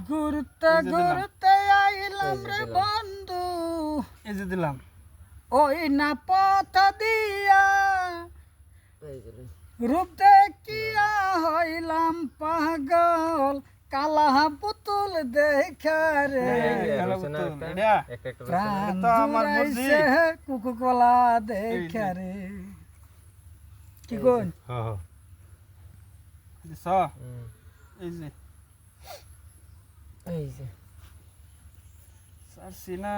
ঘুরতে ঘুরতে আইলাম রে বন্ধু, এই যে দিলাম। ওই না পথ দিয়া রূপ দেখিয়া হইলাম পাগল, কালা পুতুল দেখা রে প্রাণ জুড়াইছে কুকু কলা দেখা রে। কি কোন এই যে সারসিনা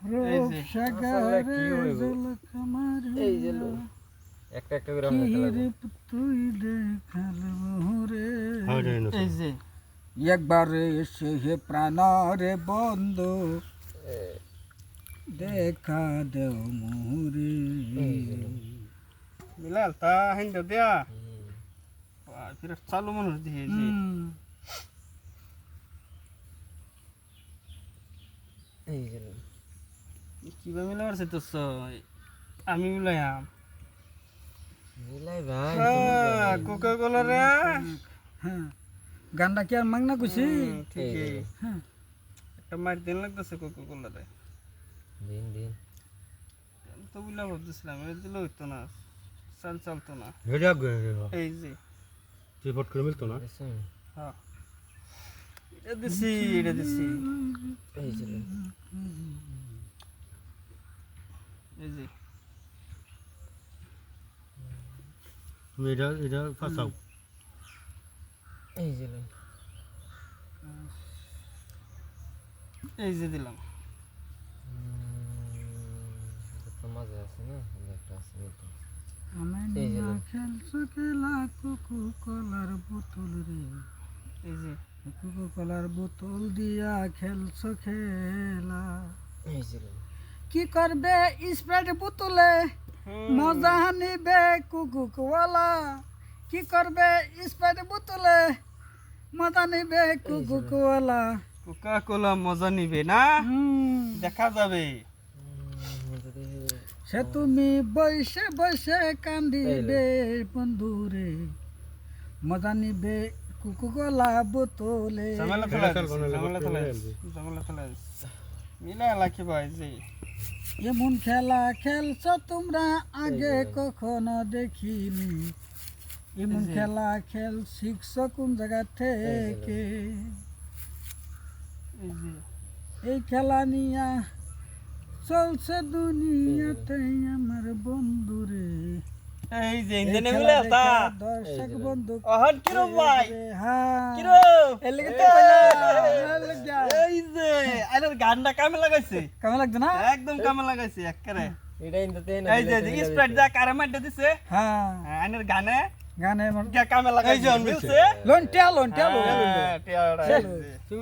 রূপসাগরে জলকামার এই যে লো একটা একটা করে আমরা খেলাবো। তুই দেখাল মোরে এই যে একবার এসে হে প্রাণ রে বন্ধু দেখা দেও মোরে। মিলাল তা হিন্দা দেয়া ফির চালু মানুষ দিয়ে যে এই যে লো কিভাবে মিলা পারছে তো আমি মিলাইয়াম মিলাই ভাই কোকা কোলা রে। হ্যাঁ গানটা কি আর মাংনা কইছি? ঠিকই হ্যাঁ একটা মার দিন লাগতেছে কোকা কোলা রে। দিন দিন আমি তো বুঝলা ভাবতেছিলাম এটা দিলে হইতো না, চলতো না। এই যে রিপোর্ট করে মিলতো না। দেখছেন? হ্যাঁ এটা দিছি এই যে লো এই যে তুমি এটা ফাঁসাও। এই যে লো এই যে দিলাম। একটা মজা আছে না, একটা আছে বলতে। আমি এই যে নিয়া লো। খেলছো খেলা কুকু কলার বোতল রে, এই যে কুকু কলার বোতল দিয়া খেলছো খেলা। এই যে লো কি করবে স্প্রাইট বোতলে মজা নিবে কুকু কোয়ালা, কি করবে স্প্রাইট বোতলে মজা নিবে কুকু কোয়ালা। কোকা কোলা মজা নিবে না, দেখা যাবে। সে তুমি বসে বসে কান্দিবে বন্ধুরে, মজা নিবে কুকু কোলা বোতলে। ঝামেলা ফেলা মিলা লাখি ভাই যে এমন খেলা খেলছো তোমরা আগে কখনো দেখিনি, এমন খেলা খেল শিখছো কোন জায়গা থেকে? এই যে এই খেলা নিয়া চলছে দুনিয়াতে আমার বন্ধুরে। এই যে এই ইঞ্জিনে খেলা মিলে তা দেখা দর্শক বন্ধু অহন কিরো ভাই হ্যাঁ কিরো এর লেগে তো কইলাম, এই যে আরে গানটা কামে লাগাইছে, কেমন লাগছে না? একদম কামে লাগাইছে একেবারে। এটা ইনতে না এই যে স্প্রাইট যা কারে মারতে দিছে হ্যাঁ আইনের গানে গানে কামে লাগাইছে মিলছে। লোন টেলো হ্যাঁ, টিয়া ওরা, এই যে।